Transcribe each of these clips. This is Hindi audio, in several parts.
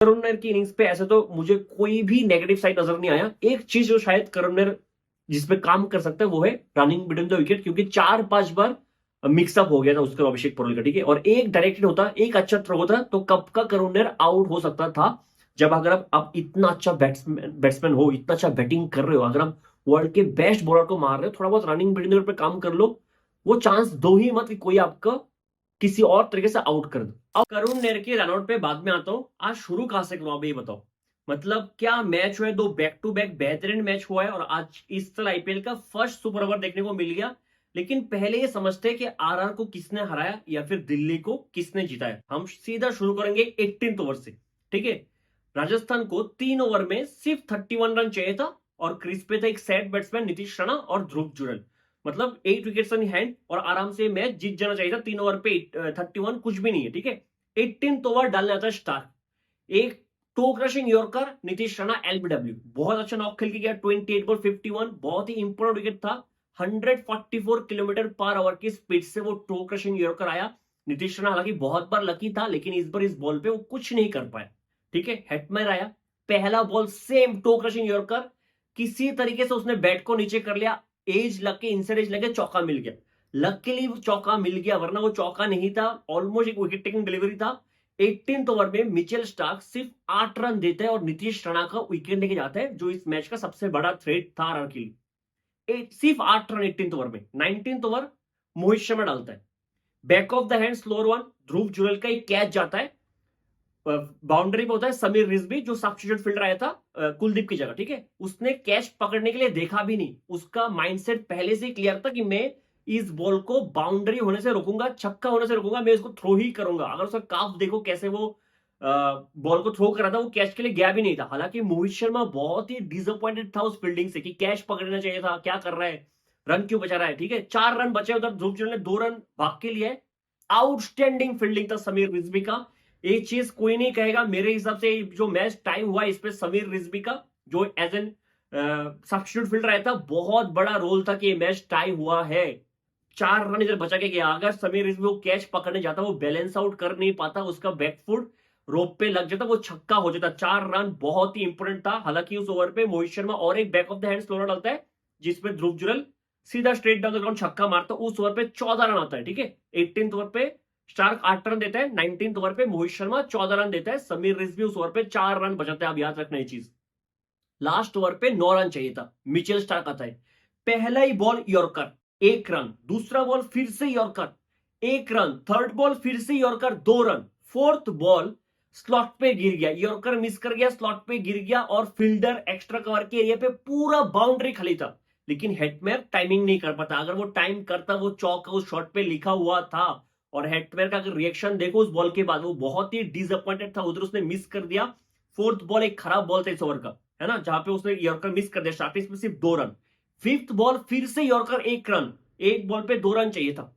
करुण नायर की इनिंग्स पे ऐसे तो मुझे कोई भी नेगेटिव साइड नजर नहीं आया। एक चीज जो शायद करुण नायर जिसपे काम कर सकता है वो है रनिंग बिटवीन द विकेट, क्योंकि 4-5 बार मिक्सअप हो गया था उसका अभिषेक पटेल का, ठीक है। और एक डायरेक्टेड होता, एक अच्छा थ्रो होता तो कब का करुण नायर आउट हो सकता था। जब अगर आप इतना अच्छा बैट्समैन हो, इतना अच्छा बैटिंग कर रहे हो, अगर आप वर्ल्ड के बेस्ट बॉलर को मार रहे हो, थोड़ा बहुत रनिंग बिटवीन द विकेट पे काम कर लो। वो चांस दो ही मत कि कोई आपका किसी और तरीके से आउट कर दो। अब करुण नायर के रनआउट पे बाद में आता हूं। आज शुरू कहां से करूं, आप ये बताओ। मतलब क्या मैच हुए, दो बैक टू बैक बेहतरीन मैच हुआ है और आज इस साल आईपीएल का फर्स्ट सुपर ओवर देखने को मिल गया। लेकिन पहले ये समझते हैं कि आरआर को किसने हराया या फिर दिल्ली को किसने जिताया। हम सीधा शुरू करेंगे 18 ओवर से, ठीक है। राजस्थान को 3 ओवर में सिर्फ 31 रन चाहिए था और क्रीज पे था एक सेट बैट्समैन नीतीश राणा और ध्रुव जुरल। मतलब 8 विकेट्स इन हैंड और आराम से मैच जीत जाना चाहिए था। 3 ओवर पे 31 कुछ भी नहीं है, ठीक है। 18 ओवर डालने आता है स्टार, एक toe crushing yorker Nitish Rana LBW, बहुत अच्छा नॉक खेल के गया। 28 बॉल 51, बहुत ही इंपॉर्टेंट विकेट था। 144 किलोमीटर पर आवर की स्पीड से वो टो क्रशिंग यॉर्कर आया। नीतीश राणा हालांकि बहुत बार लकी था, लेकिन इस बार इस बॉल पे वो कुछ नहीं कर पाया, ठीक है। हेटमैर आया, पहला ball same toe crushing yorker, किसी तरीके से उसने बैट को नीचे कर लिया। एज लग के इनसाइड एज लगे चौका मिल गया। लकीली वो चौका मिल गया, वरना वो चौका नहीं था, ऑलमोस्ट एक विकेट टेकिंग डिलीवरी था। 18 ओवर में मिचेल स्टार्क सिर्फ 8 रन देता है और नीतीश राणा का विकेट लेके जाता है, जो इस मैच का सबसे बड़ा थ्रेट था आरआर के लिए। सिर्फ 8 रन 18 ओवर में। 19 ओवर मोहित शर्मा डालता है, back of the hand slower one, Dhruv Jurel का एक कैच जाता है। बाउंड्री पे होता है समीर रिजवी, जो सब्स्टिट्यूट फील्डर आया था कुलदीप की जगह, ठीक है। उसने कैच पकड़ने के लिए देखा भी नहीं। उसका माइंडसेट पहले से क्लियर था कि मैं इस बॉल को बाउंड्री होने से रोकूंगा, छक्का होने से रोकूंगा, मैं इसको थ्रो ही करूंगा। अगर उसका काफ देखो कैसे वो बॉल को थ्रो कर रहा था, वो कैच के लिए गया भी नहीं था। हालांकि मोहित शर्मा बहुत ही डिसअपॉइंटेड था उस फील्डिंग से कि कैच पकड़ना चाहिए था, क्या कर रहा है, रन क्यों बचा रहा है, ठीक है। 4 रन बचे, उधर ध्रुव जुरल ने 2 रन भाग के लिए। आउटस्टैंडिंग फील्डिंग था समीर रिजवी का। एक चीज कोई नहीं कहेगा मेरे हिसाब से, जो मैच टाइम हुआ इस पे समीर रिजवी का, जो एज एन सब्स्टिट्यूट फील्डर आया था, बहुत बड़ा रोल था कि ये मैच टाई हुआ है। 4 रन इधर बचा के गया। अगर समीर रिजवी वो कैच पकड़ने जाता, वो बैलेंस आउट कर नहीं पाता, उसका बैकफुट रोप पे लग जाता, वो छक्का हो जाता। 4 रन बहुत ही इंपोर्टेंट था। हालांकि उस ओवर पे मोहित शर्मा और एक back of the hand slower डालता है, जिसपे ध्रुव जुरल सीधा स्ट्रेट डाउन द ग्राउंड छक्का मारता। उस ओवर पे 14 रन आता है, ठीक है। 18 ओवर पे स्टार्क 8 रन देता है, 19 ओवर पे मोहित शर्मा 14 रन देता है, समीर रिजवी उस ओवर पे 4 रन बचाते हैं। आप याद रखना ये चीज। लास्ट ओवर पे 9 रन चाहिए था, मिचेल स्टार्क आता है, पहला ही बॉल यॉर्कर 1 रन, दूसरा बॉल फिर से यॉर्कर 1 रन, थर्ड बॉल फिर से yorker 2 run, fourth ball slot पे गिर गया, यॉर्कर मिस कर गया, स्लॉट पे गिर गया और फील्डर एक्स्ट्रा कवर के एरिया पे पूरा बाउंड्री खाली था। लेकिन हेटमेयर टाइमिंग नहीं कर पाता। अगर वो टाइम करता, वो चौका उस शॉट पे लिखा हुआ था। और हेटमेयर का अगर रिएक्शन देखो उस बॉल के बाद, वो बहुत ही डिसअपॉइंटेड था, उधर उसने मिस कर दिया। फोर्थ बॉल एक खराब बॉल था इस ओवर का, है ना, जहां पे उसने यॉर्कर मिस कर दिया। स्टार्टिंग में सिर्फ 2 रन। फिफ्थ बॉल फिर से यॉर्कर 1 रन, एक बॉल पे 2 रन चाहिए था।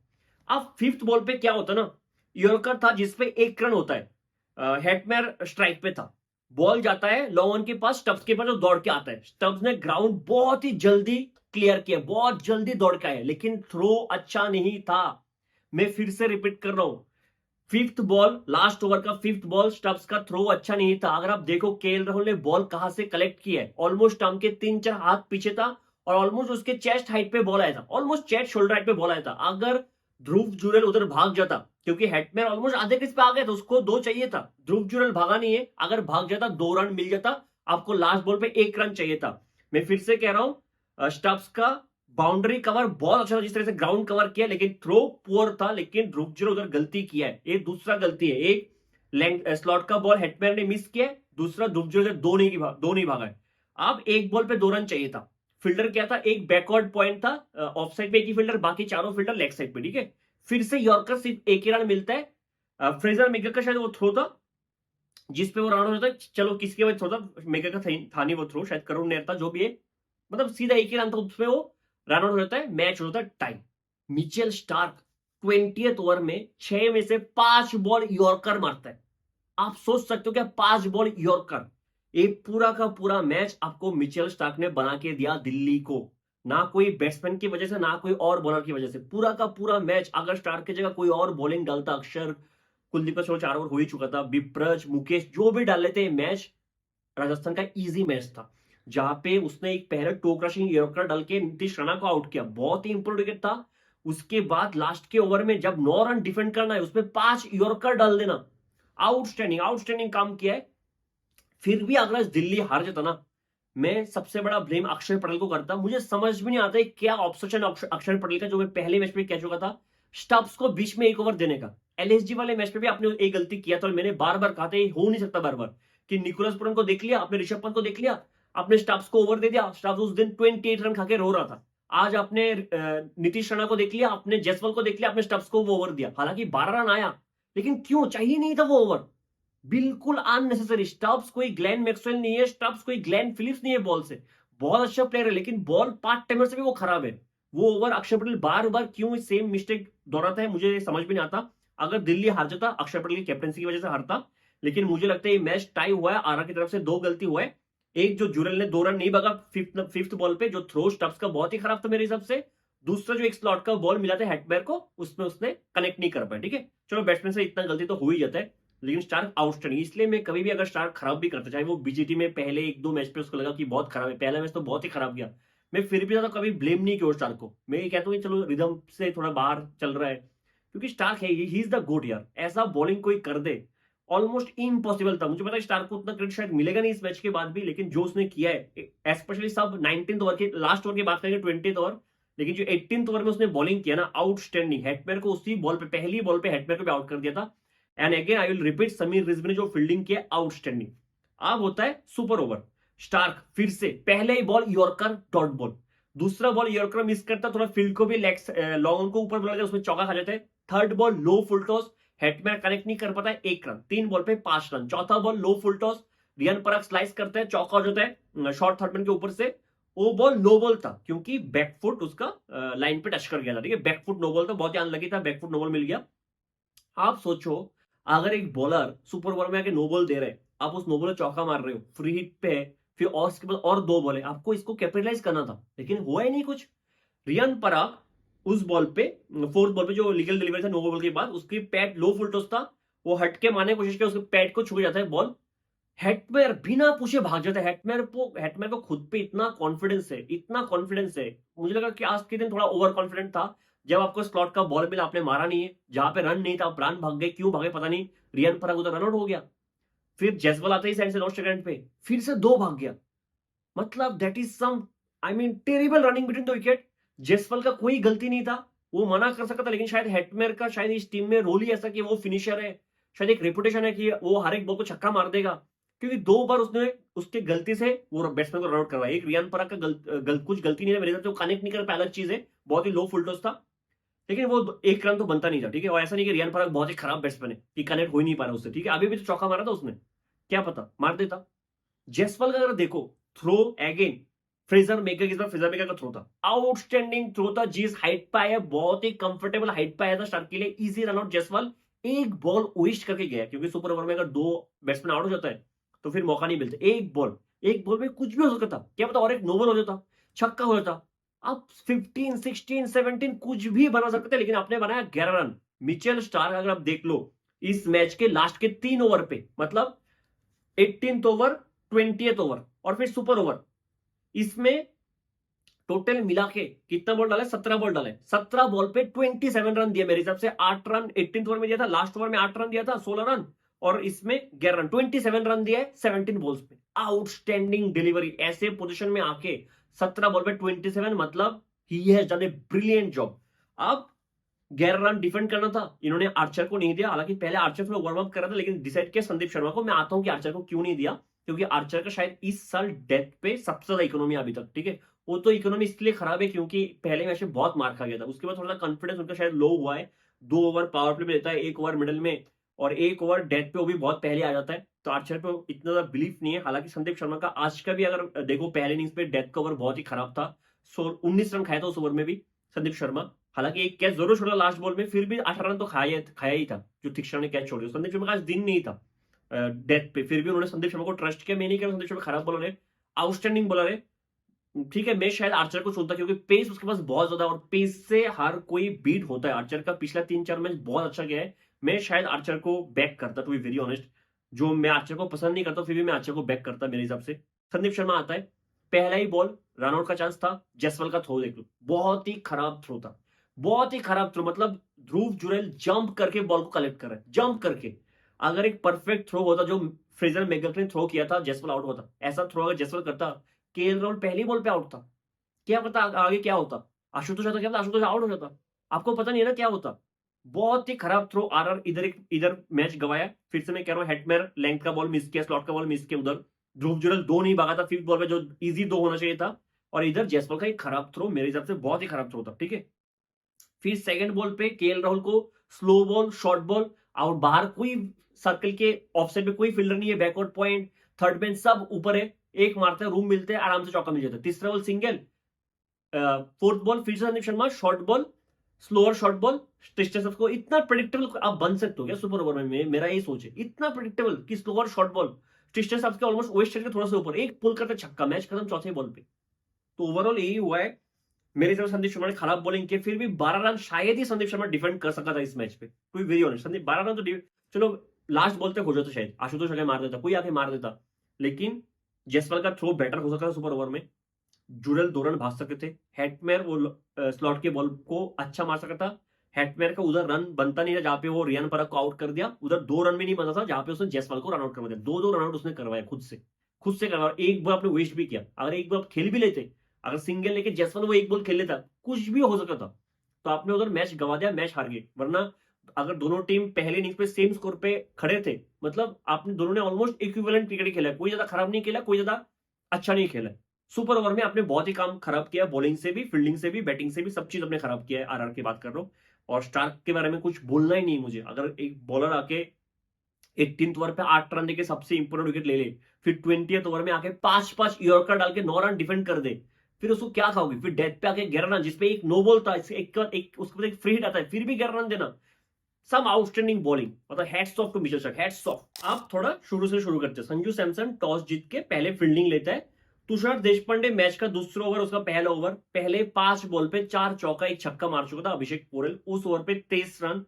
अब फिफ्थ बॉल पे क्या होता ना, यॉर्कर था जिसपे 1 रन होता है, हेटमेयर स्ट्राइक पे था, बॉल जाता है लॉन के पास, स्टब्स के पास, जो दौड़ के आता है। स्टब्स ने ग्राउंड बहुत ही जल्दी क्लियर किया, बहुत जल्दी दौड़ के आया, लेकिन थ्रो अच्छा नहीं था। मैं फिर से रिपीट कर रहा हूं, फिफ्थ बॉल, लास्ट ओवर का फिफ्थ बॉल, स्टब्स का थ्रो अच्छा नहीं था। अगर आप देखो केएल राहुल ने बॉल कहां से कलेक्ट किया है, ऑलमोस्ट टर्म के 3-4 हाथ पीछे था और ऑलमोस्ट उसके चेस्ट हाइट पे बॉल आया था, ऑलमोस्ट चेस्ट शोल्डर हाइट पे बॉल आया था। अगर ध्रुव जुरल उधर भाग जाता, क्योंकि हेटमेयर ऑलमोस्ट आधे क्रीज पे आ गया था, उसको 2 चाहिए था, ध्रुव जुरल भागा नहीं है, अगर भाग जाता 2 रन मिल जाता। आपको लास्ट बॉल पे 1 रन चाहिए था। मैं फिर से कह रहा हूं, स्टब्स का बाउंड्री कवर बहुत अच्छा था, जिस तरह से ग्राउंड कवर किया, लेकिन थ्रो पुअर था। लेकिन ध्रुव जुरल उधर गलती किया है, ये दूसरा गलती है। एक स्लॉट का बॉल हेटमेयर ने मिस किया, दूसरा ध्रुव जुरल 2 नहीं भागा है। अब एक बॉल पे 2 रन चाहिए था। फील्डर क्या था, एक बैकवर्ड पॉइंट था, ऑफ साइड पे एक ही फील्डर, बाकी चारों फील्डर लेग साइड पे, ठीक है। फिर से यॉर्कर सिर्फ 1 ही रन मिलता है। फ्रेजर मेकर का शायद वो थ्रो था जिसपे वो रन हो जाता है, चलो किसके वजह थ्रो था, मेकर का था नहीं वो थ्रो, शायद करुण नायर था, जो भी है। मतलब सीधा 1 ही रन था उसमें, वो रन आउट हो जाता है, मैच हो जाता है time. Mitchell Starc 20th over में 6 में से 5 बॉल यॉर्कर मारता है। आप सोच सकते हो क्या, 5 बॉल यॉर्कर। एक पूरा का पूरा मैच आपको मिचेल स्टार्क ने बना के दिया दिल्ली को, ना कोई बैट्समैन की वजह से, ना कोई और बॉलर की वजह से। पूरा का पूरा मैच अगर स्टार्क की जगह कोई और बॉलिंग डालता, अक्षर कुलदीप का 4 ओवर हो ही चुका था, विप्रज, मुकेश जो भी डाल लेते मैच राजस्थान का इजी मैच था, जहां पे उसने एक पहले टो क्रशिंग यॉर्कर डाल के नीतीश राणा को आउट किया, बहुत ही इंपोर्टेंट विकेट था। उसके बाद लास्ट के ओवर में जब 9 रन डिफेंड करना है, उसमें 5 यॉर्कर डाल देना, आउटस्टैंडिंग आउटस्टैंडिंग काम किया है। फिर भी अगर आज दिल्ली हार जाता ना, मैं सबसे बड़ा ब्लेम अक्षर पटेल को करता। मुझे समझ में नहीं आता है क्या ऑब्सेशन अक्षर पटेल का, जो मैं पहले मैच में कह चुका था, स्टब्स को बीच में 1 ओवर देने का। एलएसजी वाले मैच में भी आपने एक गलती किया था, मैंने बार बार कहा था ये हो नहीं सकता बार बार, कि निकोलस पुरन को देख लिया आपने, ऋषभ पंत को देख लिया आपने, स्टब्स को ओवर दे दिया, स्टब्स उस दिन 28 रन खा के रो रहा था। आज आपने नीतीश राणा को देख लिया आपने, जयसवाल को देख लिया आपने, स्टब्स को वो ओवर दिया, हालांकि 12 रन आया, लेकिन क्यों चाहिए नहीं था वो ओवर, बिल्कुल अननेसेसरी। स्टब्स कोई ग्लेन मैक्सवेल नहीं है, स्टब्स कोई ग्लेन फिलिप्स नहीं है, बॉल से बहुत अच्छा प्लेयर है, लेकिन बॉल पार्ट टाइमर से भी वो खराब है। वो ओवर अक्षर पटेल बार बार क्यों सेम मिस्टेक दोहराता है, मुझे समझ में नहीं आता। अगर दिल्ली हार जाता, अक्षर पटेल की कैप्टनसी की वजह से हारता, लेकिन मुझे लगता है ये मैच टाई हुआ है, आरा की तरफ से 2 गलती हुआ है। एक जो जुरल ने 2 रन नहीं भागा फिफ्थ बॉल पे, जो थ्रो स्टब्स का बहुत ही खराब था मेरे हिसाब से। दूसरा जो एक स्लॉट का बॉल मिला था हेटमेयर को, उसमें उसने कनेक्ट नहीं कर पाया। ठीक है, चलो बैट्समैन से इतना गलती तो हो ही जाता है, लेकिन स्टार्क आउटस्टैंडिंग, इसलिए मैं कभी भी अगर स्टार्क खराब भी करता, चाहे वो बीजीटी में पहले 1-2 मैच पे उसको लगा कि बहुत खराब है, पहला मैच तो बहुत ही खराब गया, मैं फिर भी ज्यादा कभी ब्लेम नहीं किया स्टार्क को। मैं ये कहता हूँ कि चलो रिदम से थोड़ा बाहर चल रहा है, क्योंकि स्टार्क है, ही इज द गोट यार, ऐसा बॉलिंग कोई कर दे ऑलमोस्ट इम्पॉसिबल था। मुझे पता है स्टार्क को उतना क्रेडिट शायद मिलेगा नहीं इस मैच के बाद भी, लेकिन जो उसने किया है, स्पेशली सब 19th ओवर के लास्ट ओवर की बात करेंगे, 20th ओवर, लेकिन जो 18th ओवर में उसने बॉलिंग किया ना, आउटस्टैंडिंग। हेटमेयर को उसी बॉल पे, पहली बॉल पे हेटमेयर को भी आउट कर दिया था। And again I will repeat, Sameer Rizvi ने जो फील्डिंग किया आउटस्टैंडिंग। अब होता है सुपर ओवर, स्टार्क फिर से पहले ही बॉल यॉर्कर डॉट बॉल, दूसरा बॉल यॉर्कर मिस करता, थोड़ा फील्ड को भी लॉन्ग को ऊपर बोला जाए, उसमें चौका खा जाता है। थर्ड बॉल लो फुल टॉस, हेटमेयर कनेक्ट नहीं कर पाता है, 1 रन, 3 बॉल पे 5 रन। चौथा बॉल लो full toss, Riyan Parag slice करता है, चौका हो जाता है शॉर्ट थर्डमैन के ऊपर से। वो बॉल नो बॉल था, क्योंकि बैकफुट उसका लाइन पे टच कर गया था। ठीक है, बैकफुट नो बॉल था, बहुत ही अनलकी था, बैकफुट नो बॉल मिल गया। आप सोचो, अगर एक बॉलर सुपर ओवर में आके नो बॉल दे रहे हैं, आप उस नो बॉल चौका मार रहे हो, फ्री हिट पे है, फिर और उसके बाद और 2 बॉल है, आपको इसको कैपिटलाइज करना था, लेकिन हुआ ही नहीं कुछ। रियान पराग उस बॉल पे, 4th बॉल पे जो लीगल डिलीवरी था नो बॉल के बाद, उसकी पैड लो फुल टॉस था, वो हटके मारने की कोशिश की, उसके पैड को छू जाता है बॉल, हेटमेयर बिना पूछे भाग जाता है। हेटमेयर को खुद पे इतना कॉन्फिडेंस है, इतना कॉन्फिडेंस है। मुझे लगा कि आज के दिन थोड़ा ओवर कॉन्फिडेंट था, जब आपको स्लॉट का बॉल मिला आपने मारा नहीं है, जहां पे रन नहीं था आप रन भाग गए, क्यों भागे पता नहीं। रियान पराग उधर रन आउट हो गया, फिर जैसवाल आते ही साइड से लास्ट सेकंड पे फिर से 2 भाग गया। मतलब that is some, I mean terrible running between the wicket. Jaiswal का कोई गलती नहीं था, वो मना कर सकता था, लेकिन शायद हेटमेयर का शायद इस टीम में रोल ही ऐसा कि वो फिनिशर है, शायद एक रेपुटेशन है कि वो हर एक बॉल को छक्का मार देगा, क्योंकि 2 बार उसने उसके गलती से वो बैट्समैन को रन आउट करवाया। एक रियान पराग का कुछ गलती नहीं है मेरे हिसाब से, वो कनेक्ट नहीं कर पाया, अलग चीज है, बहुत ही लो फुल टॉस था, लेकिन वो 1 रन तो बनता नहीं था। ठीक है, और ऐसा नहीं कि रियान पराग बहुत ही खराब बैट्समैन है कि कनेक्ट हो ही नहीं पा रहा उससे। ठीक है, अभी भी तो चौका मारा था उसने, क्या पता मार देता। जयसवाल का अगर देखो थ्रो, अगेन फ्रेजर मेकर के, फ्रेजर मेकर का थ्रो था, आउटस्टैंडिंग थ्रो था, जिस हाइट पे आया, बहुत ही कंफर्टेबल हाइट पे आया था स्टार्क के लिए, इजी रन आउट। जयसवाल एक बॉल वेस्ट करके गया, क्योंकि सुपर ओवर में अगर 2 बैट्समैन आउट हो जाता है तो फिर मौका नहीं मिलता। एक बॉल में कुछ भी हो सकता था, क्या पता और एक नो बॉल हो जाता, छक्का हो जाता। अब 15, 16, 17 कुछ भी बना सकते थे, लेकिन आपने बनाया 11 रन। मिचेल स्टार्क अगर आप देख लो इस मैच के लास्ट के 3 ओवर पे, मतलब 18th ओवर, 20th ओवर और फिर सुपर ओवर, इसमें टोटल मिला के कितना बॉल डाले, 17 बॉल डाले, 17 बॉल पे 27 रन दिए मेरे हिसाब से। 8 रन 18th ओवर में दिया था, लास्ट ओवर में 8 रन दिया था, 16 रन, और इसमें 11 रन, 27 रन दिया है 17 बॉल्स पे। आउटस्टैंडिंग डिलीवरी, ऐसे पोजीशन में आके 17 बॉल पे 27, मतलब he has done a brilliant job. अब 11 रन डिफेंड करना था, इन्होंने आर्चर को नहीं दिया, हालांकि पहले आर्चर को वार्म अप करा था, लेकिन डिसाइड किया संदीप शर्मा को। मैं आता हूं कि आर्चर को क्यों नहीं दिया, क्योंकि आर्चर का शायद इस साल डेथ पे सबसे ज्यादा इकोनॉमी अभी तक। ठीक है, वो तो इकोनॉमी इसलिए खराब है क्योंकि पहले मैच में बहुत मार खा गया था, उसके बाद थोड़ा कॉन्फिडेंस उनका शायद लो हुआ है। 2 ओवर पावर प्ले में देता है, 1 ओवर मिडल में, और 1 ओवर डेथ पे, वो भी बहुत पहले आ जाता है, तो आर्चर पे इतना ज्यादा बिलीफ नहीं है। हालांकि संदीप शर्मा का आज का भी अगर देखो, पहले इनिंग्स पे डेथ का ओवर बहुत ही खराब था, 19 रन खाया था उस ओवर में भी संदीप शर्मा। हालांकि एक कैच जरूर छोड़ा लास्ट बॉल में, फिर भी 18 रन तो खाया ही था, जो तीक्षण ने कैच छोड़ दिया। संदीप शर्मा का आज दिन नहीं था डेथ पे, फिर भी उन्होंने संदीप शर्मा को ट्रस्ट किया। मैं नहीं कह रहा संदीप शर्मा खराब बॉलर है, आउटस्टैंडिंग बॉलर है। ठीक है, मैं शायद आर्चर को चुनता, क्योंकि पेस उसके पास बहुत ज्यादा, और पेस से हर कोई बीट होता है। आर्चर का पिछला 3-4 मैच बहुत अच्छा गया है, मैं शायद आर्चर को बैक करता, टू बी वेरी ऑनेस्ट। जो मैं आर्चर को पसंद नहीं करता, फिर भी मैं आर्चर को बैक करता मेरे हिसाब से। संदीप शर्मा आता है, पहला ही बॉल रन आउट का चांस था, जसवाल का थ्रो देख लो, बहुत ही खराब थ्रो था, बहुत ही खराब थ्रो। मतलब ध्रुव जुरैल जंप करके बॉल को कलेक्ट कर रहा है, जंप करके। अगर एक परफेक्ट थ्रो होता जो फ्रेजर मैकगर्क ने थ्रो किया था, जसवाल आउट होता। ऐसा थ्रो अगर जसवाल करता, केएल राहुल पहली बॉल पे आउट था। क्या पता आगे क्या होता, आशुतोष आता, क्या पता आशुतोष आउट हो जाता। आपको पता नहीं है ना क्या होता। बहुत ही खराब थ्रो। आरआर इधर मैच गवाया। फिर से मैं कह रहा हूं, हेटमेयर लेंथ का बॉल मिस किया, स्लॉट का बॉल मिस किया। उधर ध्रुव जुरैल दो नहीं भागा था फिफ्थ बॉल पे, जो इजी दो होना चाहिए था। और इधर जयसवाल का एक खराब थ्रो, मेरे हिसाब से बहुत ही खराब थ्रो था, ठीक है। फिर सेकंड बॉल पे केएल राहुल को स्लो बॉल, शॉर्ट बॉल, और बाहर कोई सर्कल के ऑफसाइड पे कोई फील्डर नहीं है, बैकवर्ड पॉइंट, थर्ड मैन सब ऊपर है, एक मारते हैं, रूम मिलते हैं, आराम से चौका मिल जाता है। तीसरा बॉल सिंगल, फोर्थ बॉल फिर से Sandeep Sharma, short ball, slower short ball, स्टिस्टेस को। इतना प्रेडिक्टेबल आप बन सकते हो क्या सुपर ओवर में? मेरा यही सोच है, इतना प्रेडिक्टेबल कि स्लोअर शॉर्ट बॉल, स्टिस्टेस आपके ऑलमोस्ट वेस्ट के थोड़ा सा ऊपर, एक पुल करते छक्का, मैच खत्म चौथे बॉल पे। तो ओवरऑल यही हुआ है। मेरे हिसाब से संदीप शर्मा ने खराब बॉलिंग की, फिर भी 12 रन शायद ही संदीप शर्मा डिफेंड कर सका था इस मैच पे, to be very honest. Sandeep 12 run तो चलो लास्ट बॉल तक हो जाता, शायद आशुतोष आगे मार देता, कोई आके मार देता। लेकिन जयसवाल का थ्रो बेटर हो सकता था सुपर ओवर में। जुरल 2 रन भाग सकते थे। हेटमेयर वो स्लॉट के बॉल को अच्छा मार सकता था। हेटमेयर का उधर रन बनता नहीं था, जहां पे वो रियान परख को आउट कर दिया। उधर 2 रन भी नहीं बना था, जहां पे उसने जयसवाल को रन आउट करवा दिया। 2-2 रन आउट उसने करवाया खुद से करवाया। एक बॉल आपने वेस्ट भी किया। अगर एक बॉल आप खेल भी लेते, अगर सिंगल लेके जयसवाल वो एक बॉल खेल लेता, कुछ भी हो सकता था। तो आपने उधर मैच गवा दिया, मैच हार गए। वरना अगर दोनों टीम पहले इनिंग्स पे सेम स्कोर पे खड़े थे, मतलब आपने दोनों ने ऑलमोस्ट इक्विवेलेंट क्रिकेट खेला, कोई ज्यादा खराब नहीं खेला, कोई ज्यादा अच्छा नहीं खेला। सुपर ओवर में आपने बहुत ही काम खराब किया, बॉलिंग से भी, फील्डिंग से भी, बैटिंग से भी, सब चीज आपने खराब किया है। आरआर की बात कर रहा हूं। और स्टार्क के बारे में कुछ बोलना ही नहीं मुझे। अगर एक बॉलर आके 18th ओवर पे 8 रन देके सबसे इंपोर्टेंट विकेट ले ले, फिर 20th ओवर में आके 5-5 यॉर्कर डाल के 9 रन डिफेंड कर दे, फिर उसको क्या खाओगे? फिर डेथ पे आके 11 रन, जिसपे एक नो बॉल था, एक उसके बाद एक फ्री हिट आता है, फिर भी 11 रन देना। सम आउटस्टैंडिंग बॉलिंग, मतलब hats off to Mitchell Starc, hats off. आप थोड़ा शुरू से शुरू करते हैं। संजू सैमसन टॉस जीत के पहले फील्डिंग लेता है। तुषार देशपांडे मैच का दूसरा ओवर, उसका पहला ओवर, पहले 5 बॉल पे 4 चौका 1 छक्का मार चुका था अभिषेक पोरेल। उस ओवर पे 23 रन,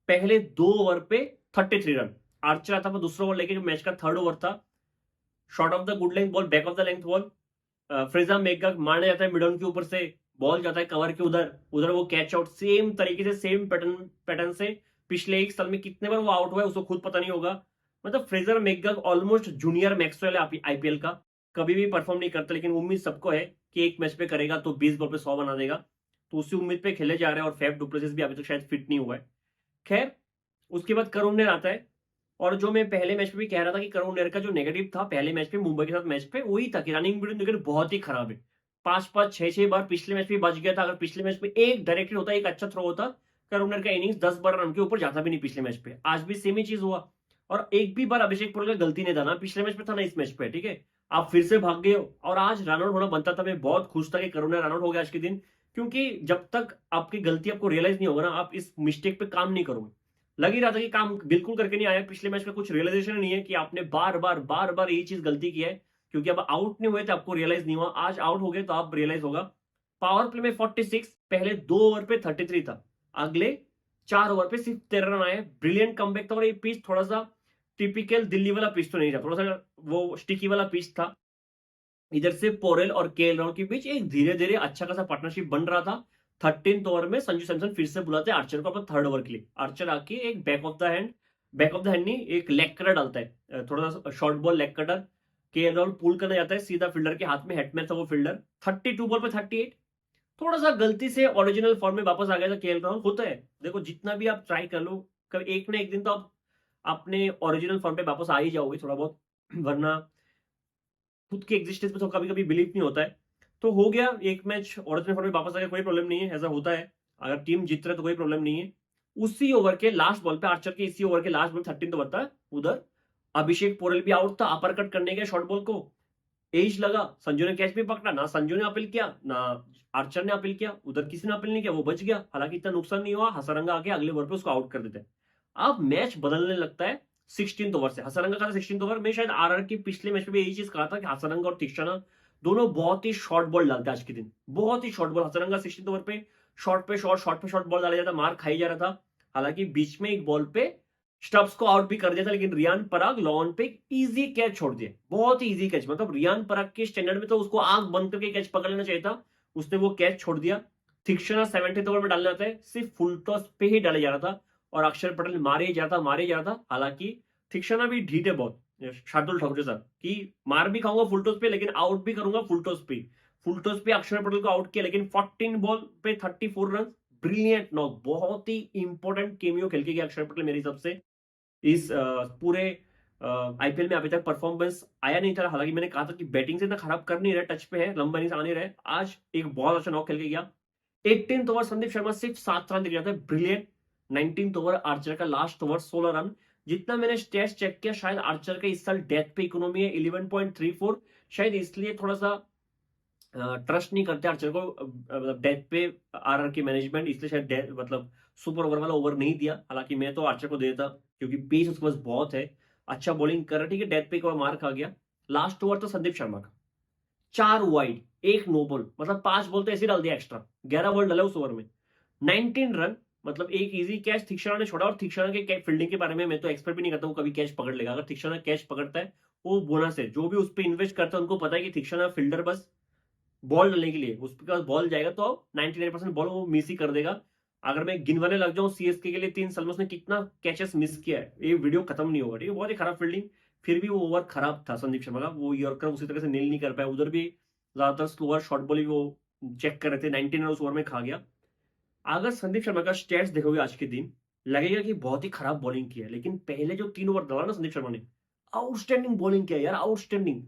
पहले 2 ओवर पे 33 रन। आर्चर आता था दूसरा ओवर लेके, जो मैच का थर्ड ओवर था। Short of the good length ball, back of the length ball, Fraser McGurk मारने जाता है मिडन के ऊपर से, बॉल जाता है कवर के उधर, उधर वो कैच आउट, सेम तरीके से, सेम पैटर्न से पिछले एक साल में कितने बार वो आउट हुआ है उसको खुद पता नहीं होगा। मतलब Fraser McGurk almost junior Maxwell है आईपीएल का, कभी भी परफॉर्म नहीं करता, लेकिन उम्मीद सबको है कि एक मैच पे करेगा तो 20 बॉल पे 100 बना देगा। तो उसी उम्मीद पे खेले जा रहे हैं। और फैफ डुप्लेसिस भी अभी तक शायद फिट नहीं हुआ है। खैर, उसके बाद करुण नेर आता है। और जो मैं पहले मैच पे भी कह रहा था कि करुण नेर का जो नेगेटिव था पहले मैच पे, मुंबई के साथ मैच पे, वही था कि रनिंग बिटवीन विकेट बहुत ही खराब है। 5-5 6-6 बार पिछले मैच में बच गया था। अगर पिछले मैच में एक डायरेक्टेड होता, एक अच्छा थ्रो होता, करुण नेर का इनिंग्स 10-12 रन के ऊपर जाता भी नहीं पिछले मैच पे। आज भी सेम ही चीज हुआ। और एक भी बार अभिषेक पोरेल का गलती नहीं था, ना पिछले मैच पे था ना इस मैच पे, ठीक है। आप फिर से भाग गए हो और आज रन आउट होना बनता था। मैं बहुत खुश था कि करुण नेर रन आउट हो गया आज के दिन, क्योंकि जब तक आपकी गलती आपको रियलाइज नहीं होगा ना, आप इस मिस्टेक पे काम नहीं करोगे। लग ही रहा था कि काम बिल्कुल करके नहीं आया। पिछले मैच का कुछ रियलाइजेशन नहीं है कि आपने बार बार यही चीज गलती की है, क्योंकि अब आउट नहीं हुए थे, आपको रियलाइज नहीं हुआ। आज आउट हो गए तो आप रियलाइज होगा। पावर प्ले में 46, पहले 2 ओवर पे 33 था, अगले 4 ओवर पे सिर्फ 13 रन आए। ब्रिलियंट कमबैक था। और ये पिच थोड़ा सा टिपिकल दिल्ली वाला पिच तो नहीं था, थोड़ा सा वो स्टिकी वाला पिच था। इधर से पोरेल और केएल राहुल के बीच एक धीरे धीरे अच्छा खासा पार्टनरशिप बन रहा था। 13th ओवर में संजू सैमसन फिर से बुलाते हैं आर्चर को अपना थर्ड ओवर के लिए। आर्चर आके एक बैक ऑफ द हैंड नहीं, एक लेग कटर डालता है, थोड़ा सा short ball leg cutter. KL Rahul pull करने जाता है सीधा फील्डर के हाथ में, हेटमैन था वो फील्डर। 32 बॉल पे 38, थोड़ा सा गलती से ओरिजिनल फॉर्म में वापस आ गया था केएल राहुल। होता है, देखो जितना भी आप ट्राई कर लो, कभी एक ना एक दिन तो आप अपने ओरिजिनल फॉर्म पे वापस आ ही जाओगे थोड़ा बहुत। वरना खुद के एग्जिस्टेंस में तो कभी कभी बिलीव नहीं होता है। तो हो गया एक मैच, ओरिजिनल फॉर्म में वापस आ गया, कोई प्रॉब्लम नहीं है, ऐसा होता है। अगर टीम जीत रहे तो कोई प्रॉब्लम नहीं है। उसी ओवर के लास्ट बॉल पे, आर्चर के इसी ओवर के लास्ट बॉल 13th ओवर था, उधर अभिषेक पोरेल भी आउट था, अपर कट करने गया शॉर्ट बॉल को, एज लगा, संजू ने कैच भी पकड़ा, ना संजू ने अपील किया ना आर्चर ने अपील किया, उधर किसी ने अपील नहीं किया, वो बच गया। हालांकि इतना नुकसान नहीं हुआ, हसरंगा आके अगले ओवर पे उसको आउट कर देते हैं। अब मैच बदलने लगता है 16th ओवर से। हसरंगा का 16th ओवर में, शायद आरआर की पिछले मैच में भी यही चीज कहा था कि हसरंगा और तीक्षणा दोनों बहुत ही शॉर्ट बॉल डालते आज के दिन, बहुत ही short ball. Hasaranga 16th over पे शॉर्ट पे शॉर्ट बॉल डाला जाता, मार खाई जा रहा था। हालांकि बीच में एक बॉल पे स्टब्स को आउट भी कर दिया था, लेकिन रियान पराग लॉन पे इजी कैच छोड़ दिया, बहुत ही इजी कैच, मतलब रियान पराग के स्टैंडर्ड में तो उसको आंख बंद करके कैच पकड़ लेना चाहिए था, उसने वो कैच छोड़ दिया। थिक्शनर 70th ओवर में डालने जाता है, सिर्फ फुल टॉस पे ही डाले जा रहा था और अक्षर पटेल मारे ही जा रहा था, मारे ही जा रहा था। हालांकि थिक्शनर भी ढीठ है बहुत, शार्दुल ठाकुर साहब, कि मार भी खाऊंगा फुल टॉस पे लेकिन आउट भी करूंगा फुल टॉस पे। फुल टॉस पे अक्षर पटेल को आउट किया, लेकिन 14 बॉल पे 34 रन, ब्रिलियंट नॉक, बहुत ही इंपॉर्टेंट केमियो खेल के गया अक्षर पटेल मेरे हिसाब से। इस पूरे आईपीएल में अभी तक परफॉर्मेंस आया नहीं था। हालांकि मैंने कहा था कि बैटिंग से इतना खराब कर नहीं रहे, टच पे है, लंबा नहीं आ नहीं रहे, आज एक बहुत अच्छा नॉक खेल के गया। 18th ओवर संदीप शर्मा सिर्फ 7 रन दे जाता है, ब्रिलियंट। 19th ओवर आर्चर का लास्ट ओवर 16 रन। जितना मैंने स्टेट्स चेक किया, शायद आर्चर का इस साल डेथ पे इकोनॉमी है 11.34, शायद इसलिए थोड़ा सा ट्रस्ट नहीं करते आर्चर को, मतलब डेथ पे आरआर की मैनेजमेंट, इसलिए शायद मतलब सुपर ओवर वाला ओवर नहीं दिया। हालांकि मैं तो आर्चर को देता, क्योंकि पेस उसके पास बहुत है, अच्छा बॉलिंग कर रहा, ठीक है, डेथ पे एक मार खा गया। लास्ट ओवर तो संदीप शर्मा का 4 वाइड 1 नो बॉल, मतलब 5 बॉल तो ऐसे डाल दिया एक्स्ट्रा, 11 बॉल डाले उस ओवर में, 19 रन, मतलब एक इजी कैच थिक्शना ने छोड़ा। और थिक्शना के फील्डिंग के बारे में मैं तो एक्सपेक्ट भी नहीं करता हूँ कभी कैच पकड़ लेगा। अगर थिक्शना कैच पकड़ता है वो बोनस है, जो भी उस पर इन्वेस्ट करता है उनको पता है कि थिक्शना फील्डर बस बॉल डालने के लिए, उसके पास बॉल जाएगा तो 99% बॉल वो मिस ही कर देगा। अगर मैं गिनवाने लग जाऊं सीएसके के लिए 3 साल में उसने कितना कैचेस मिस किया है, ये वीडियो खत्म नहीं होगा, ठीक है। बहुत ही खराब फील्डिंग, फिर भी वो ओवर खराब था संदीप शर्मा का, वो यॉर्कर उसी तरह से नील नहीं कर पाया, उधर भी ज्यादातर स्लोअर शॉर्ट बॉल ही वो चेक कर रहे थे, 19 रन उस ओवर में खा गया। अगर संदीप शर्मा का स्टेट्स देखोगे आज के दिन, लगेगा कि बहुत ही खराब बॉलिंग की है, लेकिन पहले जो 3 ओवर डाला ना संदीप शर्मा ने, आउटस्टैंडिंग बॉलिंग किया यार, आउटस्टैंडिंग।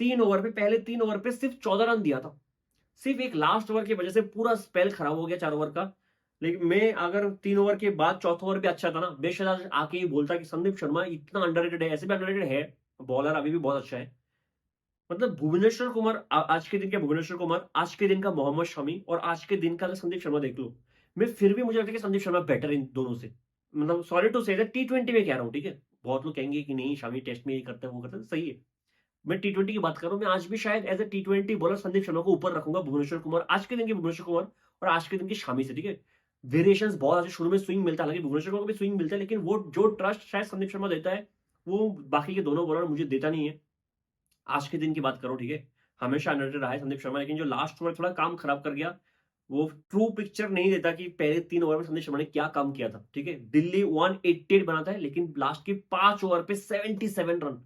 3 ओवर पे, पहले 3 ओवर पे सिर्फ 14 रन दिया था, सिर्फ एक लास्ट ओवर की वजह से पूरा स्पेल खराब हो गया 4 ओवर का। लेकिन मैं अगर 3 ओवर के बाद चौथा ओवर भी अच्छा था ना, बेशक आज आके ही बोलता कि संदीप शर्मा इतना अंडररेटेड है, ऐसे भी अंडररेटेड है, बॉलर अभी भी बहुत अच्छा है। मतलब भुवनेश्वर कुमार, आज के दिन के भुवनेश्वर कुमार, आज के दिन का मोहम्मद शमी और आज के दिन का अगर संदीप शर्मा देख लो, मैं फिर भी मुझे लगता है कि संदीप शर्मा बेटर इन दोनों से। मतलब सॉरी टू से T20 में कह रहा हूं, ठीक है। बहुत लोग कहेंगे कि नहीं शमी टेस्ट में ये करते हैं वो करते हैं, सही है। मैं T20 की बात कर रहा हूं, मैं आज भी शायद as a T20 bowler Sandeep Sharma को ऊपर रखूंगा भुवनेश्वर कुमार, आज के दिन के भुवनेश्वर कुमार और आज के दिन की शामी से, ठीक है। वेरिएशंस बहुत अच्छे, शुरू में स्विंग मिलता है, हालांकि भुवनेश्वर कुमार को भी स्विंग मिलता है, लेकिन वो जो ट्रस्ट शायद संदीप शर्मा देता है वो बाकी के दोनों बॉलर मुझे देता नहीं है। आज के दिन की बात करो, ठीक है, हमेशा अंडररेटेड रहा है संदीप शर्मा, लेकिन जो लास्ट ओवर थोड़ा काम खराब कर गया, वो ट्रू पिक्चर नहीं देता कि पहले 3 ओवर में संदीप शर्मा ने क्या काम किया था, ठीक है। दिल्ली 188 बनाता है, लेकिन लास्ट के 5 ओवर पे 77 रन।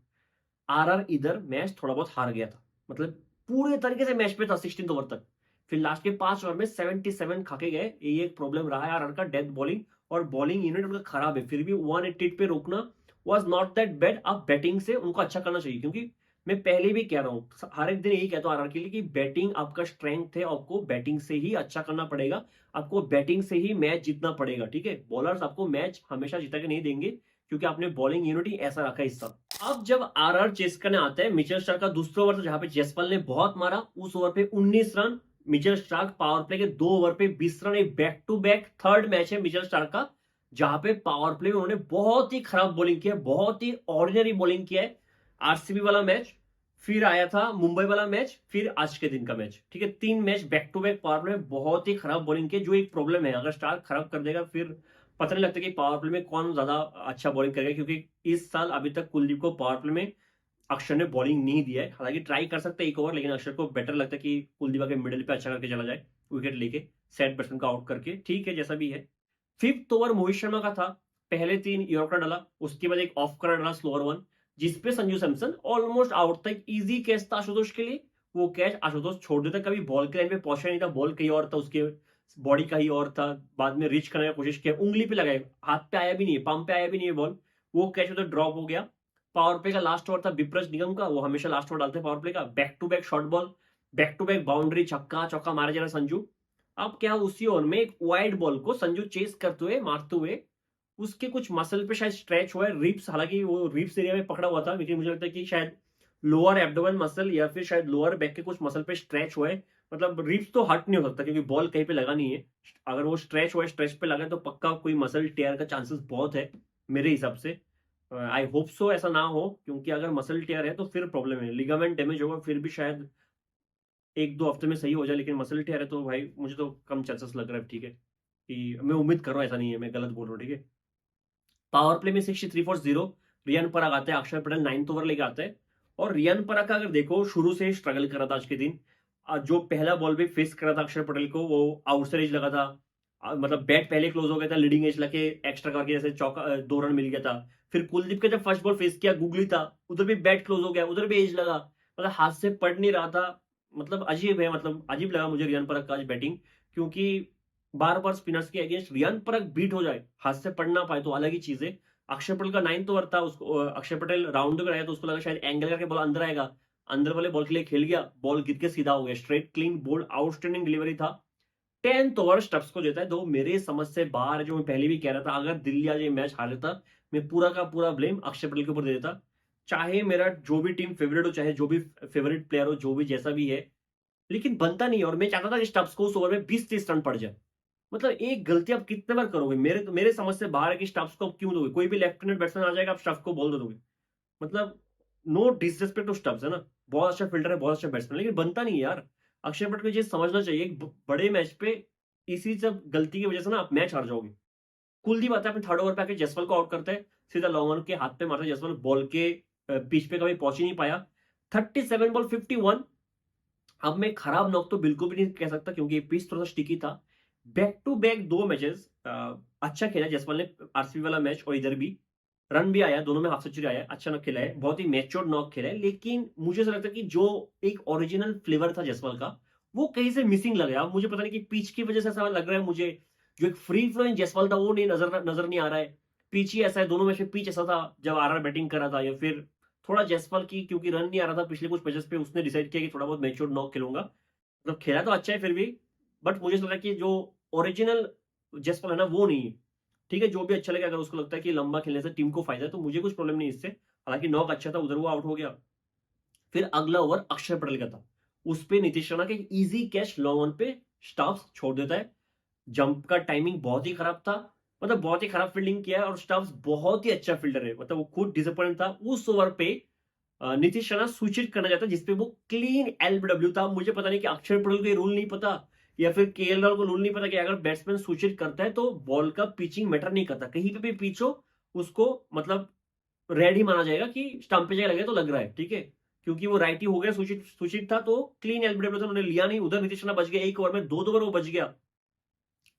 आरआर इधर मैच थोड़ा बहुत हार गया था, मतलब पूरे तरीके से मैच पे था 16 ओवर तक, फिर लास्ट के 5 ओवर में 77 खा के गए, ये एक प्रॉब्लम रहा है आरआर का, डेथ बॉलिंग और बॉलिंग यूनिट उनका खराब है, फिर भी 188 पे रोकना वाज नॉट दैट बैड। अब बैटिंग से उनको अच्छा करना चाहिए, क्योंकि मैं पहले भी कह रहा हूं, हर एक दिन यही कहता हूं आरआर के लिए कि बैटिंग आपका स्ट्रेंथ है, आपको बैटिंग से ही अच्छा करना पड़ेगा, आपको बैटिंग से ही मैच जीतना पड़ेगा, ठीक है। बॉलर्स आपको मैच हमेशा जीता के नहीं देंगे, क्योंकि आपने बॉलिंग यूनिट ही ऐसा रखा है इस साल। अब जब आरआर चेस करने आते हैं, मिचेल स्टार्क का दूसरा ओवर था जहां पे जयसवाल ने बहुत मारा, उस ओवर पे 19 run. Mitchell Starc power play के 2 ओवर पे 20 रन, एक back to back third match है मिचेल स्टार्क का जहां पे पावर प्ले में उन्होंने बहुत ही खराब बॉलिंग किया है, बहुत ही ऑर्डिनरी बॉलिंग किया है। आरसीबी वाला मैच, फिर आया था मुंबई वाला मैच, फिर आज के दिन का मैच, ठीक है। 3 match back to back power play में बहुत ही खराब बॉलिंग की, जो एक प्रॉब्लम है, अगर स्टार्क खराब कर देगा फिर पता नहीं लगता कि पावर प्ले में कौन ज्यादा अच्छा बॉलिंग करेगा, क्योंकि इस साल अभी तक कुलदीप को पावर प्ले में अक्षर ने बॉलिंग नहीं दिया है। हालांकि ट्राई कर सकते हैं एक ओवर, लेकिन अक्षर को बेटर लगता है कि कुलदीप के मिडिल पे अच्छा करके चला जाए, विकेट लेके सेट बैट्समैन का आउट करके, ठीक है जैसा भी है। 5th ओवर मोहित शर्मा का था, पहले 3 यॉर्कर डाला, उसके बाद एक ऑफ कर डाला स्लोअर वन, जिसपे संजू सैमसन ऑलमोस्ट आउट था, एक इजी कैच था आशुतोष के लिए, वो कैच आशुतोष छोड़ देता, कभी बॉल के लाइन पे पहुंचा नहीं था, बॉल कहीं और था, उसके बॉडी का ही और था, बाद में रिच करने की कोशिश किया, उंगली पे लगाए, हाथ पे आया भी नहीं है, पंप पे आया भी नहीं है बॉल, वो कैच उधर ड्रॉप हो गया। पावर प्ले का लास्ट ओवर था विप्रज निगम का, वो हमेशा लास्ट ओवर डालते हैं पावर प्ले का, back to back short ball, back to back boundary, छक्का चौका मारे जा रहा संजू। अब क्या उसी ओवर में एक वाइड बॉल को संजू चेस करते हुए मारते हुए उसके कुछ मसल पे शायद स्ट्रेच हुआ है, रिप्स, हालांकि वो रिप्स एरिया में पकड़ा हुआ था, लेकिन मुझे लगता है कि शायद लोअर एब्डोमेन मसल या फिर शायद लोअर बैक के कुछ मसल पे स्ट्रेच हुआ है, मतलब रिप्स तो हट नहीं हो सकता क्योंकि बॉल कहीं पे लगा नहीं है, अगर वो स्ट्रेच हुआ है, स्ट्रेच पे लगा है, तो पक्का कोई मसल टेयर का चांसेस बहुत है मेरे हिसाब से। आई होप सो ऐसा ना हो, क्योंकि अगर मसल टेयर है तो फिर प्रॉब्लम है, लिगामेंट डैमेज होगा फिर भी शायद 1-2 हफ्ते में सही हो जाए, लेकिन मसल टेयर है तो भाई मुझे तो कम चांसेस लग रहा है, ठीक है, कि मैं उम्मीद कर रहा हूँ ऐसा नहीं है, मैं गलत बोल रहा हूँ, ठीक है। पावर प्ले में 63 फॉर 0 रियान पराग आते हैं, अक्षर पटेल 9th ओवर लेके आते हैं। और रियान पराग का अगर देखो शुरू से स्ट्रगल कर रहा था आज के दिन। जो पहला बॉल भी फेस कर रहा था अक्षर पटेल को, वो आउटसाइड एज लगा था। मतलब बैट पहले क्लोज हो गया था, लीडिंग एज लगे एक्स्ट्रा करके जैसे चौका 2 रन मिल गया था। फिर कुलदीप का जब फर्स्ट बॉल फेस किया गुगली था, उधर भी बैट क्लोज हो गया, उधर भी एज लगा, मतलब हाथ से पड़ नहीं रहा था। मतलब अजीब है, मतलब अजीब लगा मुझे रियान पराग का आज बैटिंग। क्योंकि बार बार स्पिनर्स के अगेंस्ट रियान पराग बीट हो जाए, हाथ से पड़ ना पाए तो अलग ही चीज है। अक्षर पटेल का 9th ओवर था, उसको अक्षर पटेल राउंड कर आया तो उसको लगा शायद एंगल करके बॉल अंदर आएगा, अंदर वाले बॉल के लिए खेल गया, बॉल गिर के सीधा हो गया, straight clean bowled outstanding delivery था। 10th ओवर स्टब्स को देता है, तो मेरे समझ से बाहर है, जो मैं पहले भी कह रहा था, अगर दिल्ली आज ये मैच हार लेता मैं पूरा का पूरा ब्लेम अक्षय पटेल के ऊपर दे देता। चाहे मेरा जो भी टीम फेवरेट हो, चाहे जो भी फेवरेट प्लेयर हो, जो भी जैसा भी है, लेकिन बनता नहीं है। और मैं चाहता था कि स्टब्स को उस ओवर में 20-30 रन पड़ जाए। मतलब एक गलती आप कितने बार करोगे? मेरे समझ से बाहर है कि स्टब्स को क्यों दोगे? कोई भी लेफ्ट हैंडेड बैट्समैन आ जाएगा, आप स्टब्स को बॉल दे दोगे। मतलब नो डिसरिस्पेक्ट टू स्टब्स, है ना, बहुत अच्छा फील्डर है, बहुत अच्छा बैट्समैन, लेकिन बनता नहीं है यार। अक्षय पटेल को ये समझना चाहिए, एक बड़े मैच पे इसी सब गलती की वजह से ना आप मैच हार जाओगे। कुलदीप आता है अपने 3rd ओवर पे आके जसवाल को आउट करता है, सीधा लॉन्ग ऑन के हाथ पे मारता है, जसवाल बॉल के पिच पे कभी पहुंच ही नहीं पाया। 37 बॉल 51। अब मैं खराब नॉक तो बिल्कुल भी नहीं कह सकता, क्योंकि पिच थोड़ा सा स्टिकी था। बैक टू बैक 2 मैचेस अच्छा खेला जसवाल ने, आरसीबी वाला मैच और इधर भी रन भी आया, दोनों में हाफ सेंचुरी आया, अच्छा नॉक खेला है, बहुत ही मैच्योर नॉक खेला है। लेकिन मुझे ऐसा लगता है कि जो एक ओरिजिनल फ्लेवर था जसवाल का, वो कहीं से मिसिंग लग रहा है। मुझे पता नहीं कि पिच की वजह से ऐसा लग रहा है मुझे, जो एक फ्री फ्लोइंग जसवाल था वो नहीं नजर नहीं आ रहा है। पिच ही ऐसा है, दोनों मैच में पिच ऐसा था जब आरआर बैटिंग कर रहा था, या फिर थोड़ा जसवाल की क्योंकि रन नहीं आ रहा था पिछले कुछ मैचेस पे, उसने डिसाइड किया कि थोड़ा बहुत मैच्योर नॉक खेलूंगा। मतलब खेला तो अच्छा है फिर भी, बट मुझे ऐसा लगा कि जो ओरिजिनल जसपाल है ना वो नहीं है। ठीक है, जो भी अच्छा लगे, अगर उसको लगता है कि लंबा खेलने से टीम को फायदा है तो मुझे कुछ प्रॉब्लम नहीं इससे। हालांकि नॉक अच्छा था, उधर वो आउट हो गया। फिर अगला ओवर अक्षर पटेल का था, उस पे नीतीश राणा के इजी कैच लॉन्ग ऑन पे स्टम्प्स छोड़ देता है। जंप का टाइमिंग बहुत ही खराब था, मतलब बहुत ही खराब फील्डिंग किया है, और स्टम्प्स बहुत ही अच्छा फील्डर है, मतलब वो खुद डिसअपॉइंट था उस ओवर पे। नीतीश राणा स्विच करना चाहता जिसपे वो क्लीन एलबीडब्ल्यू था। मुझे पता नहीं कि अक्षर पटेल को ये रूल नहीं पता, या फिर केएल राहुल को रूल नहीं पता कि अगर बैट्समैन स्विच करता है तो बॉल का पिचिंग मैटर नहीं करता, कहीं पे भी पिच हो उसको मतलब रेड ही माना जाएगा कि स्टंप पे जगह लगे तो लग रहा है, ठीक है। क्योंकि वो राइट ही हो गया, सुचित था तो क्लीन एलबीडब्ल्यू था, उन्होंने लिया नहीं। उधर नीतीश राणा बच गया, एक ओवर में 2 ओवर वो बच गया।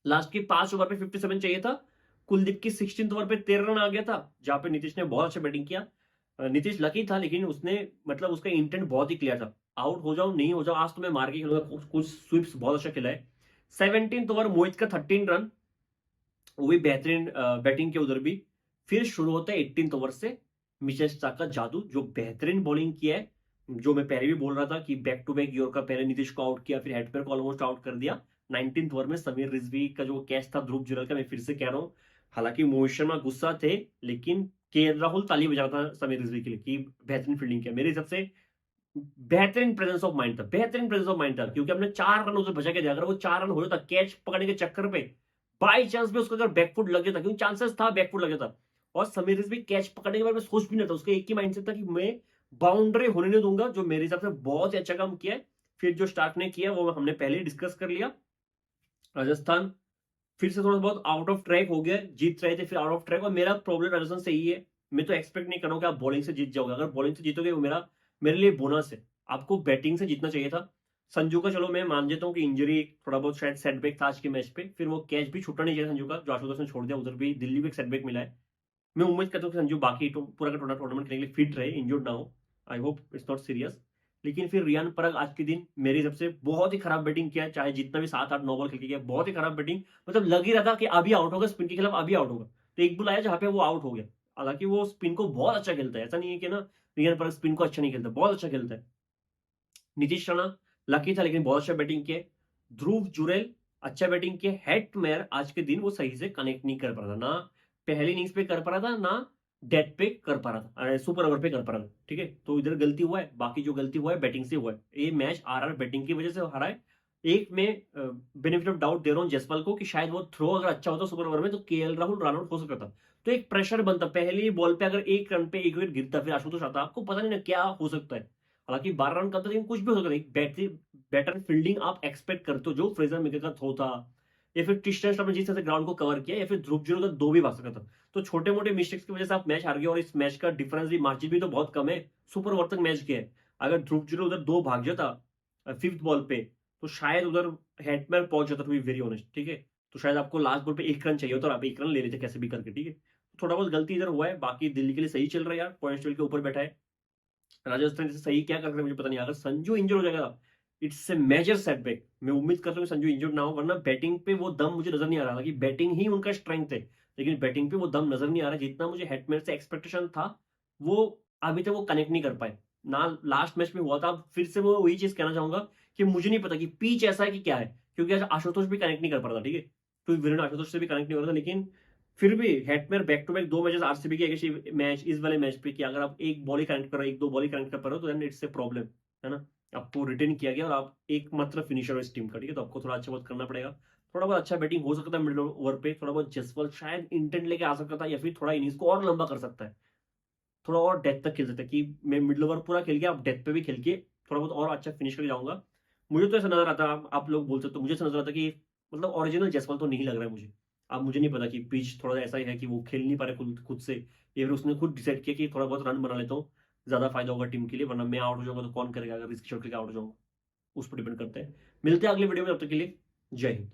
लास्ट के 5 ओवर पे 57 चाहिए था। कुलदीप की 16th ओवर पे 13 रन आ गया था, जहां पे नीतीश ने बहुत अच्छा बैटिंग किया। नीतीश लकी था, लेकिन उसने मतलब उसका इंटेंट बहुत ही क्लियर था, आउट हो जाओ नहीं हो जाओ, आज तो मैं मार के खेलूंगा। कुछ स्वीप्स बहुत अच्छा खेला है। 17th ओवर मोहित का 13 रन, वो भी बेहतरीन बैटिंग के उधर भी। फिर शुरू होता है 18th ओवर से मिचेल स्टार्क का जादू, जो बेहतरीन बॉलिंग किया है। जो मैं पहले भी बोल रहा था कि बैक टू बैक यॉर्कर, पहले नीतीश को आउट किया, फिर हेडपर को ऑलमोस्ट आउट कर दिया। 19th ओवर में समीर रिजवी का जो कैच था ध्रुव जुरैल का, मैं फिर से कह रहा हूँ, हालांकि मोहित शर्मा गुस्सा थे, लेकिन के राहुल ताली बजा रहा था समीर रिजवी के लिए कि बेहतरीन फील्डिंग किया। मेरे हिसाब से बेहतरीन प्रेजेंस ऑफ माइंड था, बेहतरीन प्रेजेंस ऑफ माइंड था, क्योंकि हमने 4 रन उसे बचा के दिया। अगर वो 4 रन हो जाता कैच पकड़ने के चक्कर पे, बाई चांस भी उसको अगर बैकफुट लग जाता, क्योंकि चांसेस था बैकफुट लग जाता, और समीर रिजवी कैच पकड़ने के बारे में सोच भी नहीं था, उसका एक ही माइंडसेट था कि मैं बाउंड्री होने नहीं दूंगा, जो मेरे हिसाब से बहुत ही अच्छा काम किया है। फिर जो स्टार्क ने किया वो हमने पहले ही डिस्कस कर लिया। राजस्थान फिर से थोड़ा बहुत आउट ऑफ ट्रैक हो गया, जीत रहे थे फिर आउट ऑफ ट्रैक, और मेरा प्रॉब्लम राजस्थान से ही है। मैं तो एक्सपेक्ट नहीं कर रहा हूं कि आप बॉलिंग से जीत जाओगे। अगर बॉलिंग से जीतोगे वो मेरे लिए बोनस है। आपको बैटिंग से जीतना चाहिए था। संजू का चलो मैं मान देता हूँ कि इंजरी थोड़ा बहुत शायद सेटबैक था आज के मैच पे, फिर वो कैच भी छूटना नहीं चाहिए संजू का, जो आशुतोष ने छोड़ दिया, उधर भी दिल्ली भी एक सेटबैक मिला है। मैं उम्मीद करता हूँ कि संजू बाकी पूरा का टूर्नामेंट खेलने के लिए फिट रहे, इंजर्ड ना हो। I hope it's not serious. लेकिन फिर रियान पराग आज के दिन मेरे हिसाब से बहुत ही खराब बैटिंग किया, चाहे जितना भी 7-8 9 बॉल खेल के किया, बहुत ही खराब बैटिंग। मतलब लग ही रहा था कि अभी आउट होगा, स्पिन के खिलाफ अभी आउट होगा। तो एक बॉल आया जहां पे वो आउट हो गया। हालांकि वो स्पिन को बहुत अच्छा खेलता है, ऐसा नहीं है कि ना रियान पराग स्पिन को अच्छा नहीं खेलता, बहुत अच्छा खेलता है। नीतीश राणा लकी था, लेकिन बहुत अच्छा बैटिंग किया। ध्रुव जुरैल अच्छा बैटिंग किया। हेटमेयर आज के दिन वो सही से कनेक्ट नहीं कर पा रहा था, ना पहली इनिंग्स पे कर पा रहा था, ना डेथ पे कर पा रहा था, सुपर ओवर पे कर पा रहा था, ठीक है। तो इधर गलती हुआ है, बाकी जो गलती हुआ है बैटिंग से हुआ है। ये मैच आरआर बैटिंग की वजह से हारा है। एक में बेनिफिट ऑफ डाउट दे रहा हूँ जसपाल को कि शायद वो थ्रो अगर अच्छा होता सुपर ओवर में तो केएल राहुल रन आउट हो सकता था। तो एक प्रेशर बनता, पहली बॉल पे अगर एक रन पे एक विकेट गिरता, फिर आशुतोष आता, आपको पता नहीं ना क्या हो सकता है। हालांकि 12 रन का था, लेकिन कुछ भी हो सकता है। बेटर फील्डिंग आप एक्सपेक्ट करते हो, जो फ्रेजर मेकर का थ्रो था, या फिर टिस्टन ने जिस तरह से ग्राउंड को कवर किया, या फिर ध्रुव जुरल उधर 2 भी भाग सकता था। तो छोटे-मोटे मिस्टेक्स की वजह से आप मैच हार गए और इस मैच का डिफरेंस भी, मार्जिन भी तो बहुत कम है। सुपर ओवर तक मैच गया है। अगर ध्रुव जुरल उधर 2 भाग जाता 5th बॉल पे, तो शायद उधर हेटमैन पहुंच जाता, टू बी वेरी ऑनेस्ट, ठीक है? तो शायद आपको लास्ट बॉल पे 1 रन चाहिए होता और आप 1 रन ले लेते कैसे भी करके, ठीक है? थोड़ा बहुत गलती इधर हुआ है, बाकी दिल्ली के लिए सही चल रहा है यार, पॉइंट्स टेबल के ऊपर बैठा है। राजस्थान जैसे सही क्या कर रहे हैं मुझे पता नहीं। अगर संजू इंजर हो जाएगा, इट्स ए मेजर सेटबैक। मैं उम्मीद करता हूँ कि संजू इंजर्ड ना हो, वरना बैटिंग पे वो दम मुझे नजर नहीं आ रहा। हालांकि बैटिंग ही उनका स्ट्रेंथ है, लेकिन बैटिंग पे वो दम नजर नहीं आ रहा जितना मुझे हेटमैन से एक्सपेक्टेशन था। वो अभी तक वो कनेक्ट नहीं कर पाए ना। लास्ट मैच में हुआ था। फिर से वो वही चीज कहना चाहूंगा कि मुझे नहीं पता कि पिच ऐसा है कि क्या है, क्योंकि आज आशुतोष भी कनेक्ट नहीं कर पा रहा था, ठीक है? तो वीरेन आशुतोष से भी कनेक्ट नहीं हो रहा था, लेकिन फिर भी Hetmyer back to back 2 matches RCB के अगेंस्ट मैच, इस वाले मैच पे, कि अगर आप एक बॉल ही कनेक्ट कर रहे हो, 1-2 बॉल ही कनेक्ट कर पा रहे हो, तो देन इट्स ए प्रॉब्लम, है ना? आपको रिटेन किया गया और आप एकमात्र फिनिशर हो इस टीम का, ठीक है? तो आपको थोड़ा अच्छा बहुत करना पड़ेगा। थोड़ा बहुत अच्छा बैटिंग हो सकता है मिडिल ओवर पे, थोड़ा बहुत जसवाल शायद इंटेंट लेके आ सकता था, या फिर थोड़ा इनिंग्स को और लंबा कर सकता है, थोड़ा और डेथ तक खेल सकता है कि मैं मिडिल ओवर पूरा खेल के आप डेथ पे भी खेल के थोड़ा बहुत और अच्छा फिनिश करके जाऊंगा। मुझे तो ऐसा नजर आता, आप लोग बोल सकते हो, मुझे ऐसा नजर आता कि मतलब ओरिजिनल जसवाल तो नहीं लग रहा है मुझे। अब मुझे नहीं पता कि पिच थोड़ा ऐसा ही है कि वो खेल नहीं पा रहे खुद से, या फिर उसने खुद डिसाइड किया कि थोड़ा बहुत रन बना लेता हूँ, ज्यादा फायदा होगा टीम के लिए, वरना मैं आउट हो जाऊंगा तो कौन करेगा अगर रिस्क शॉट करके आउट हो जाऊंगा। उस पर डिपेंड करता है। मिलते हैं अगले वीडियो में, तब तक के लिए जय हिंद।